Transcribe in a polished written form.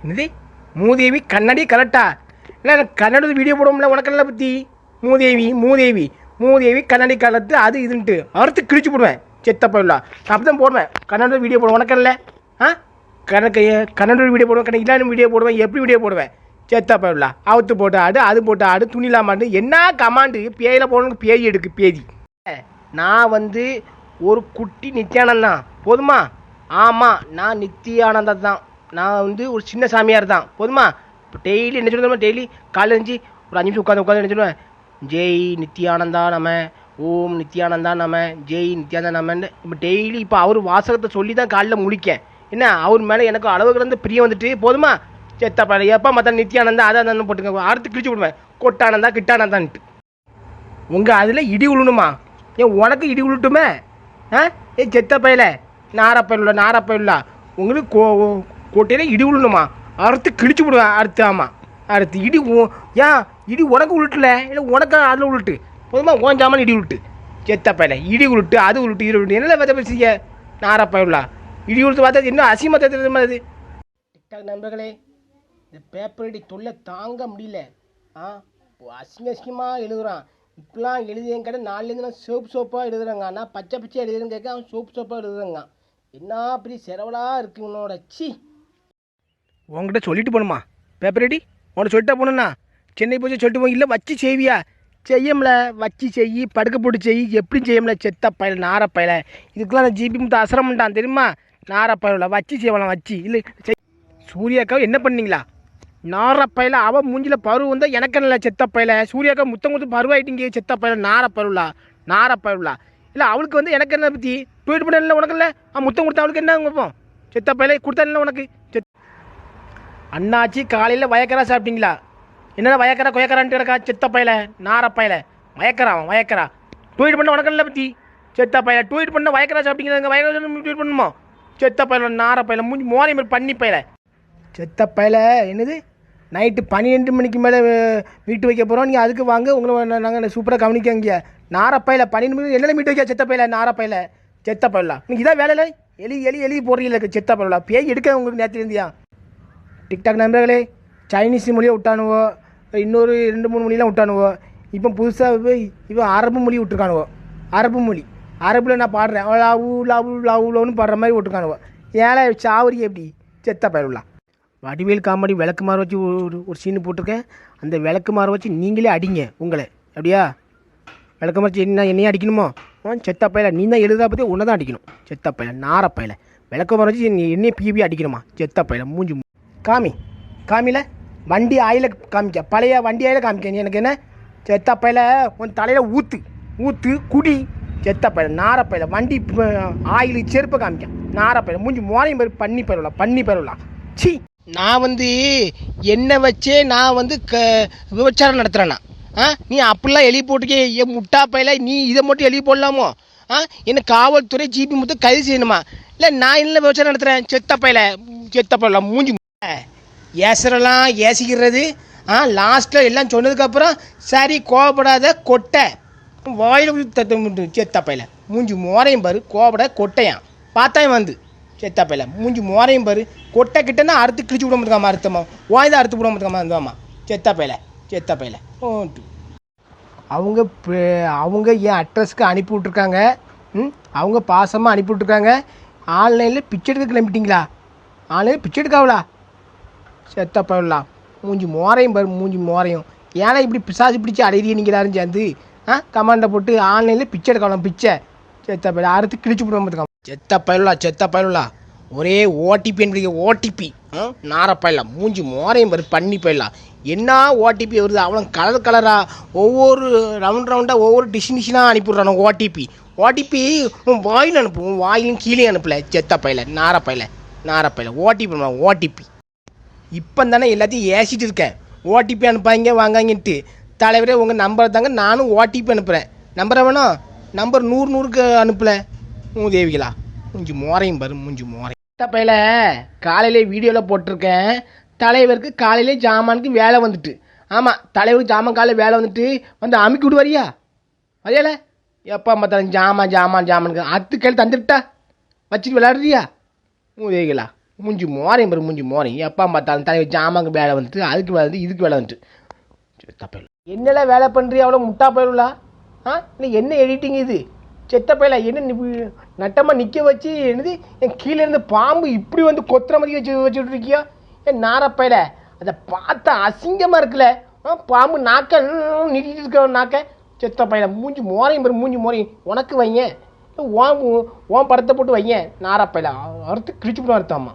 இது மூதேவி கண்ணாடி கரெக்டா இல்லை கண்ணாடி வீடியோ போடுவோம்ல உனக்கெல்லாம் பற்றி மூதேவி கண்ணாடி கலத்து அது இதுன்ட்டு அறுத்து கிழிச்சு போடுவேன் செத்தப்பா இல்லை அப்படி தான் போடுவேன் கண்ணாடி வீடியோ போடுவேன் உனக்கல்ல கண்ணாடி வீடியோ போடுவேன் இல்லாத வீடியோ போடுவேன் எப்படி வீடியோ போடுவேன் செத்தப்பா இல்லை அவுத்து போட்டு ஆடு அது போட்டு ஆடு துணிலாமாண்டு என்ன கமாண்டு பேயில் போடணுக்கு பேய் எடுக்கு பேதி நான் ஒரு குட்டி நித்யானந்தான் போதுமா ஆமாம் நான் நித்யானந்தம் தான் நான் ஒரு சின்ன சாமியார் தான் போதுமா இப்போ டெய்லி என்ன சொல்லுவோம் டெய்லி காலையில் இருந்துச்சு ஒரு 5 நிமிஷம் உட்காந்து என்ன சொல்லுவேன் ஜெய் நித்யானந்தா நம்ம ஓம் நித்யானந்தா நம்ம ஜெய் நித்யானந்தா நம்மன்னு இப்போ டெய்லி இப்போ அவர் வாசகத்தை சொல்லி தான் காலையில் முழிக்கேன் என்ன அவர் மேலே எனக்கு அளவுக்கு இருந்து பிரியம் வந்துட்டு போதுமா செத்தப்பா எப்போ மற்ற நித்யானந்தா அதை போட்டுங்க அடுத்து கிழிச்சு விடுவேன் கொட்டானந்தா கிட்டானந்தான்ட்டு உங்கள் அதில் இடி உழுணுமா ஏன் உனக்கு இடி உழுட்டுமே ஏ செத்தப்பையில நாரப்பயில்ல உங்களுக்கு கோட்டையில் இடி விழணுமா அறுத்து கிழிச்சு விடுவேன் அடுத்து ஆமாம் அடுத்து இடி ஏன் இடி உனக்கு உருட்டுல இல்லை உனக்கு அதில் உருட்டு போதுமா ஓஞ்சாமல் இடி உருட்டு செத்தப்பையில இடி உருட்டு அது உருட்டு இடி உருட்டு என்ன பார்த்த பேசிய நாரப்பயில்லா இடி உருட்டு பார்த்தா இன்னும் அசிமத்தை தெரியுமா அது டிக்டாக் நண்பர்களே இந்த பேப்பர் அடி தொல்லை தாங்க முடியல அசிங்கமாக எழுதுறான் இப்பெல்லாம் எழுதியன் கடை நாலுலேருந்து நான் சோப்பாக எழுதுறேங்க நான் பச்சை எழுதுறேன்னு கேட்க அவன் சோப்பாக எழுதுறேங்க என்ன அப்படி செலவலாக இருக்கு உன்னோட சி உங்ககிட்ட சொல்லிட்டு போகணுமா பேப்பர் ரெடி உன்னை சொல்லிட்டா போகணுண்ணா சென்னை போய் சொல்லிட்டு போங்க இல்லை வச்சு செய்வியா செய்யம்ல வச்சு செய் படுக்க போட்டு செய் எப்படி செய்யம்ல செத்த பயல நாரப்பயல இதுக்கெல்லாம் நான் ஜிபி முத்து அசரம்ட்டான் தெரியுமா நாரப்பயல வச்சு செய்வலாம் வச்சு இல்லை சூர்யாக்காவை என்ன பண்ணீங்களா நாரப்பயில அவன் மூஞ்சில் பருவம் வந்தால் எனக்கு இல்லை செத்தப்பயில சூர்யாக்கா முத்தம் கொடுத்து பருவாயிட்டீங்க செத்தப்பயில நாரப்பயிலா இல்லை அவளுக்கு எனக்கு என்ன பற்றி ட்வீட் பண்ண இல்லை உனக்கு இல்லை முத்தம் கொடுத்தா அவளுக்கு என்ன கொடுப்போம் செத்தப்பயில கொடுத்தா இல்லை உனக்கு அண்ணாச்சி காலையில் வயக்கரா சாப்பிட்டீங்களா என்னடா வயக்கரா கொயக்கரான்ட்டு கிடக்கா செத்தப்பயில நாரப்பயில வயக்கரா ட்வீட் பண்ண உனக்கு இல்லை பற்றி செத்தப்பயில ட்வீட் பண்ண வயக்கரா சாப்பிட்டீங்களா வயக்கரா ட்வீட் பண்ணுமோ செத்தப்பயில நாரப்பயில மூஞ்சி மோனை மாதிரி பண்ணி பயில செத்தப்பையில் என்னது நைட்டு 12 மணிக்கு மேலே மீட்டு வைக்க போகிறோம் நீங்கள் அதுக்கு வாங்க உங்களை நாங்கள் சூப்பராக கவனிக்கங்க நாரப்பையில் 12 மணி என்ன மீட்டு வைக்க செத்தப்பையில் நாரப்பையில் செத்தப்பையிலாம் நீங்கள் இதான் வேலையில எலி போடுறீங்க செத்தப்பையில பேய் எடுக்க உங்களுக்கு நேற்று இருந்தியா டிக்டாக் நண்பர்களே சைனீஸ் மொழியை விட்டானுவோ இன்னொரு 2-3 மொழியெலாம் விட்டானுவோ இப்போ புதுசாக இப்போ அரபு மொழி விட்டுருக்கானுவோ அரபு மொழி அரபில் நான் பாடுறேன் லாவுன்னு பாடுற மாதிரி விட்டுருக்கானுவோ ஏழை சாவரி எப்படி செத்தப்பையிலா வடிவேல் காமெடி விளக்குமாறு வச்சு ஒரு சீனு போட்டிருக்கேன் அந்த விளக்குமாறு வச்சு நீங்களே அடிங்க உங்களை அப்படியா விளக்குமாறு வச்சு என்னையும் அடிக்கணுமோ செத்தப்பையில நீ தான் எழுதா பற்றி உன்னை தான் அடிக்கணும் செத்தப்பையில நாரப்பையில விளக்குமாறு வச்சு என்னையே பிபி அடிக்கணுமா செத்தப்பையில மூஞ்சி காமியில் வண்டி ஆயில காமிக்க பழைய வண்டி ஆயில காமிக்க நீ எனக்கு என்ன செத்தப்பையில உன் தலையில் ஊற்று குடி செத்தப்பையில நாரப்பையில வண்டி ஆயில் செருப்பை காமிக்க நாரப்பையில மூஞ்சி மோரையும் பண்ணி போயிடலாம் சி நான் என்னை வச்சே நான் விபச்சாரம் நடத்துகிறேன்னா நீ அப்படிலாம் எழுதி போட்டுக்கே என் முட்டா பையில நீ இதை மட்டும் எழுதி போடலாமோ என்ன காவல்துறை ஜிபி மட்டும் கைது செய்யணுமா இல்லை நான் என்ன விபச்சாரம் நடத்துகிறேன் செத்தப்பையில மூஞ்சி ஏசுறலாம் ஏசிக்கிறது லாஸ்ட்டில் எல்லாம் சொன்னதுக்கப்புறம் சரி கோவப்படாத கொட்டை வாயில் செத்தப்பையில மூஞ்சி மோரையும் பாரு கோவப்பட கொட்டையான் பார்த்தாயும் செத்தப்பையில மூஞ்சி மோரையும் பாரு கொட்டை கிட்டனா அறுத்து கிழிச்சு விட முடியாமா அறுத்தமா வாய்தான் அறுத்து விட முடியாமா இருந்தாமா செத்தப்பையில அவங்க என் அட்ரஸ்க்கு அனுப்பி விட்ருக்காங்க அவங்க பாசமாக அனுப்பி விட்ருக்காங்க ஆன்லைனில் பிச்சை எடுக்க கிளம்பிட்டீங்களா ஆன்லைனில் பிச்சை எடுக்காவலா செத்தப்பையிலா மூஞ்சி மோரையும் பாரு மூஞ்சி மோரையும் ஏன்னா இப்படி பிசாசு பிடிச்சி அடையிறிய நீங்கள் எல்லாரும் சேர்ந்து கமாண்டை போட்டு ஆன்லைனில் பிச்சை எடுக்கலாம் பிச்சை செத்தப்பையில அறுத்து கிழிச்சு விட முடியாமா செத்தப்பையிலா ஒரே ஓடிபி நாரப்பையில மூஞ்சி மோரையும் பாரு பண்ணி போயிடலாம் என்ன ஓடிபி வருது அவன் கலராக ஒவ்வொரு ரவுண்டாக ஒவ்வொரு டிஷினாக அனுப்பிவிட்றானோ ஓடிபி வாயில் அனுப்புவோம் வாயிலும் கீழே அனுப்பல செத்தப்பையில நாரப்பையில ஓடிபி இப்போ தானே எல்லாத்தையும் ஏசிட்டு இருக்கேன் ஓடிபி அனுப்பாங்க வாங்காங்கன்ட்டு தலைவரே உங்கள் நம்பரை தாங்க நானும் ஓடிபி அனுப்புகிறேன் நம்பரை வேணும் நம்பர் 100க்கு அனுப்பலை மூதேவிகளா மூஞ்சி மோரையும் பாரு மூஞ்சி பையில காலையிலே வீடியோவில் போட்டிருக்கேன் தலைவருக்கு காலையிலே ஜாமானுக்கு வேலை வந்துட்டு ஆமாம் தலைவருக்கு ஜாமான் காலையில் வேலை வந்துட்டு அமுக்கி விடுவாரியா வரையால எப்போ பார்த்தாலும் ஜாமானுக்கு அத்து கையில் தந்துட்டா வச்சுட்டு விளையாடுறியா மூதேவிகளா மூஞ்சி மோரையும் பாரு மூஞ்சி மோரையும் எப்போ பார்த்தாலும் தலைவர் ஜாமாங்க வேலை வந்துட்டு அதுக்கு வேலை வந்து இதுக்கு வேலை வந்துட்டு செத்த பையல என்னெல்லாம் வேலை பண்ணுறியா அவ்வளோ முட்டா பயிலா இல்லை என்ன எடிட்டிங் இது செத்த பையல என்ன நட்டமாக நிற்க வச்சு என்னது என் கீழே இருந்து பாம்பு இப்படி வந்து கொத்துற மாதிரி வச்சுட்டு இருக்கியா என் நாரப்பையில அதை பார்த்தா அசிங்கமாக இருக்குல்ல பாம்பு நாக்க நீட்டிட்டு இருக்க நாக்க செத்த பையல மூஞ்சி மோரையும் பாரு மூஞ்சி மோரையும் உனக்கு வையன் ஓன் படத்தை போட்டு வையன் நாரப்பையில அறுத்து கிழிச்சு போட்டு அறுத்தாமா